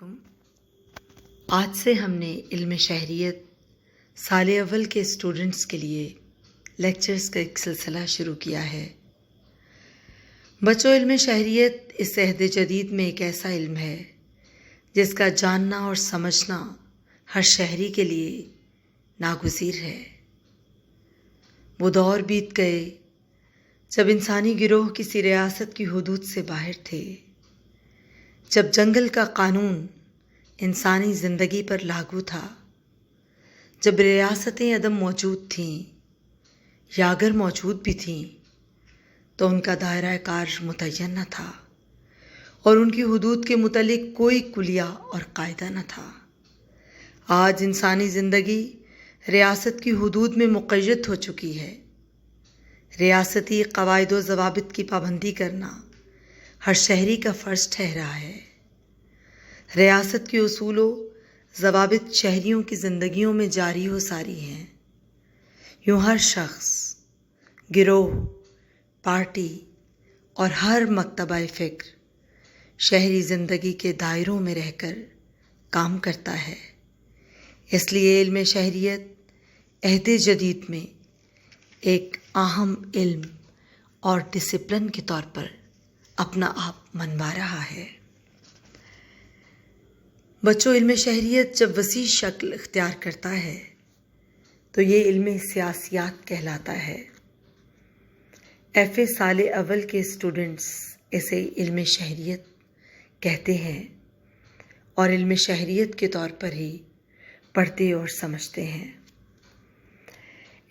علیکم۔ آج سے ہم نے علم شہریت سال اول کے اسٹوڈنٹس کے لیے لیکچرز کا ایک سلسلہ شروع کیا ہے۔ بچوں، علم شہریت اس عہد جدید میں ایک ایسا علم ہے جس کا جاننا اور سمجھنا ہر شہری کے لیے ناگزیر ہے۔ وہ دور بیت گئے جب انسانی گروہ کسی ریاست کی حدود سے باہر تھے، جب جنگل کا قانون انسانی زندگی پر لاگو تھا، جب ریاستیں عدم موجود تھیں یا اگر موجود بھی تھیں تو ان کا دائرہ کار متعین نہ تھا اور ان کی حدود کے متعلق کوئی کلیہ اور قاعدہ نہ تھا۔ آج انسانی زندگی ریاست کی حدود میں مقید ہو چکی ہے۔ ریاستی قواعد و ضوابط کی پابندی کرنا ہر شہری کا فرض ٹھہرا ہے۔ ریاست کے اصول و ضوابط شہریوں کی زندگیوں میں جاری و ساری ہیں۔ یوں ہر شخص، گروہ، پارٹی اور ہر مکتبہ فکر شہری زندگی کے دائروں میں رہ کر کام کرتا ہے۔ اس لیے علم شہریت عہد جدید میں ایک اہم علم اور ڈسپلن کے طور پر اپنا آپ منوا رہا ہے۔ بچوں، علم شہریت جب وسیع شکل اختیار کرتا ہے تو یہ علم سیاسیات کہلاتا ہے۔ ایف اے سال اول کے اسٹوڈنٹس اسے علم شہریت کہتے ہیں اور علم شہریت کے طور پر ہی پڑھتے اور سمجھتے ہیں۔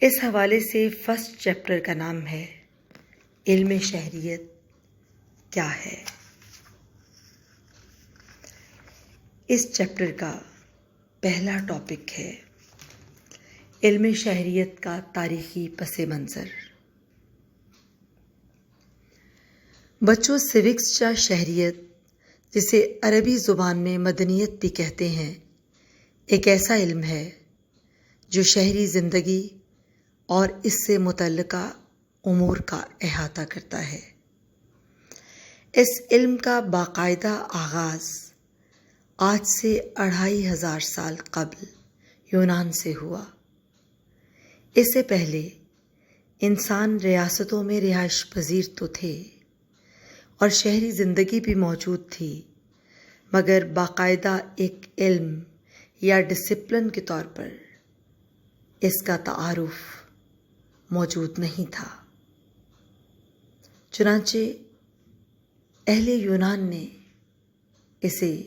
اس حوالے سے فرسٹ چیپٹر کا نام ہے علم شہریت کیا ہے۔ اس چیپٹر کا پہلا ٹاپک ہے علم شہریت کا تاریخی پس منظر۔ بچوں، سیوکس یا شہریت، جسے عربی زبان میں مدنیت بھی کہتے ہیں، ایک ایسا علم ہے جو شہری زندگی اور اس سے متعلقہ امور کا احاطہ کرتا ہے۔ اس علم کا باقاعدہ آغاز آج سے 2500 سال قبل یونان سے ہوا۔ اس سے پہلے انسان ریاستوں میں رہائش پذیر تو تھے اور شہری زندگی بھی موجود تھی، مگر باقاعدہ ایک علم یا ڈسپلن کے طور پر اس کا تعارف موجود نہیں تھا۔ چنانچہ اہل یونان نے اسے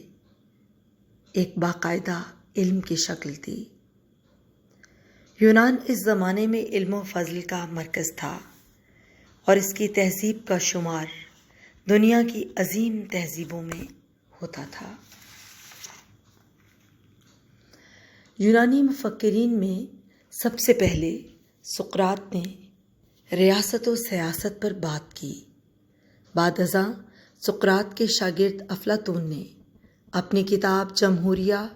ایک باقاعدہ علم کی شکل دی۔ یونان اس زمانے میں علم و فضل کا مرکز تھا اور اس کی تہذیب کا شمار دنیا کی عظیم تہذیبوں میں ہوتا تھا۔ یونانی مفکرین میں سب سے پہلے سقراط نے ریاست و سیاست پر بات کی۔ بعد ازاں سقراط کے شاگرد افلاطون نے اپنی کتاب جمہوریہ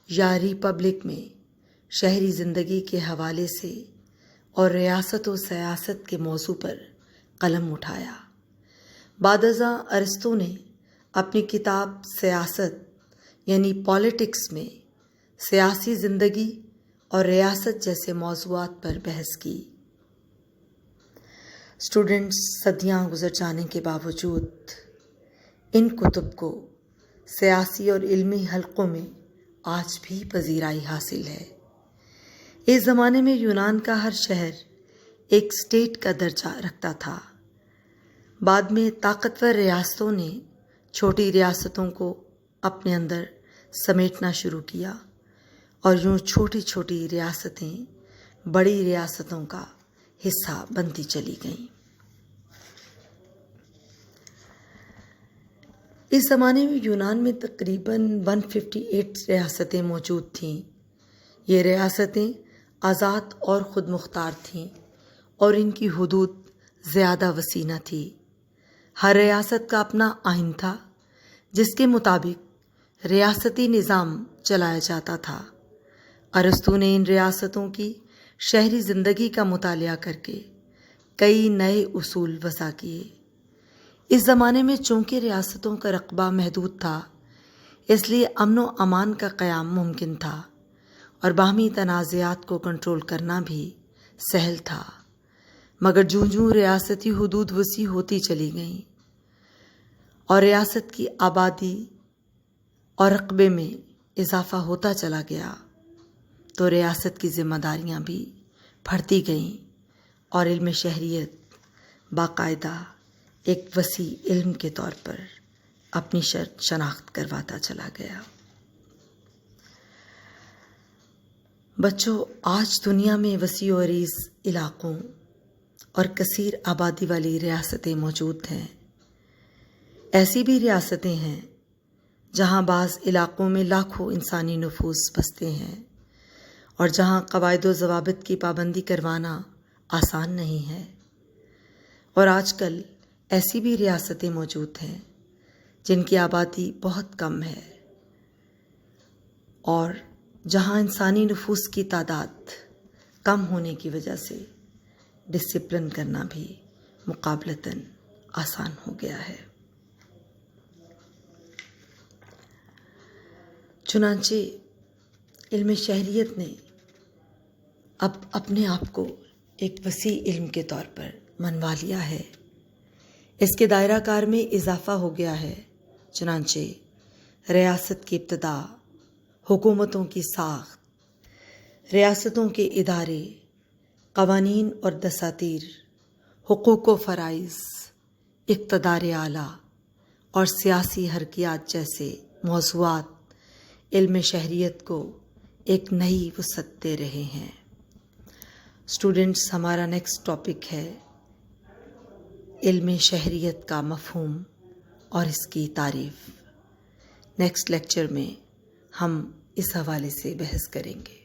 یا ریپبلک میں شہری زندگی کے حوالے سے اور ریاست و سیاست کے موضوع پر قلم اٹھایا۔ بعد ازاں ارسطو نے اپنی کتاب سیاست یعنی پالیٹکس میں سیاسی زندگی اور ریاست جیسے موضوعات پر بحث کی۔ اسٹوڈنٹس، صدیاں گزر جانے کے باوجود ان کتب کو سیاسی اور علمی حلقوں میں آج بھی پذیرائی حاصل ہے۔ اس زمانے میں یونان کا ہر شہر ایک اسٹیٹ کا درجہ رکھتا تھا۔ بعد میں طاقتور ریاستوں نے چھوٹی ریاستوں کو اپنے اندر سمیٹنا شروع کیا اور یوں چھوٹی چھوٹی ریاستیں بڑی ریاستوں کا حصہ بنتی چلی گئیں۔ اس زمانے میں یونان میں تقریباً 158 ریاستیں موجود تھیں۔ یہ ریاستیں آزاد اور خود مختار تھیں اور ان کی حدود زیادہ وسیع نہ تھی۔ ہر ریاست کا اپنا آئین تھا جس کے مطابق ریاستی نظام چلایا جاتا تھا۔ ارسطو نے ان ریاستوں کی شہری زندگی کا مطالعہ کر کے کئی نئے اصول وضع کیے۔ اس زمانے میں چونکہ ریاستوں کا رقبہ محدود تھا، اس لیے امن و امان کا قیام ممکن تھا اور باہمی تنازعات کو کنٹرول کرنا بھی سہل تھا، مگر جوں جوں ریاستی حدود وسیع ہوتی چلی گئیں اور ریاست کی آبادی اور رقبے میں اضافہ ہوتا چلا گیا تو ریاست کی ذمہ داریاں بھی بڑھتی گئیں اور علم شہریت باقاعدہ ایک وسیع علم کے طور پر اپنی شناخت کرواتا چلا گیا۔ بچوں، آج دنیا میں وسیع و عریض علاقوں اور کثیر آبادی والی ریاستیں موجود ہیں۔ ایسی بھی ریاستیں ہیں جہاں بعض علاقوں میں لاکھوں انسانی نفوس بستے ہیں اور جہاں قواعد و ضوابط کی پابندی کروانا آسان نہیں ہے، اور آج کل ایسی بھی ریاستیں موجود ہیں جن کی آبادی بہت کم ہے اور جہاں انسانی نفوس کی تعداد کم ہونے کی وجہ سے ڈسپلن کرنا بھی مقابلتاً آسان ہو گیا ہے۔ چنانچہ علم شہریت نے اب اپنے آپ کو ایک وسیع علم کے طور پر منوا لیا ہے، اس کے دائرہ کار میں اضافہ ہو گیا ہے۔ چنانچہ ریاست کی ابتدا، حکومتوں کی ساخت، ریاستوں کے ادارے، قوانین اور دساتیر، حقوق و فرائض، اقتدار اعلیٰ اور سیاسی حرکیات جیسے موضوعات علم شہریت کو ایک نئی وسعت دے رہے ہیں۔ اسٹوڈنٹس، ہمارا نیکسٹ ٹاپک ہے علم شہریت کا مفہوم اور اس کی تعریف۔ نیکسٹ لیکچر میں ہم اس حوالے سے بحث کریں گے۔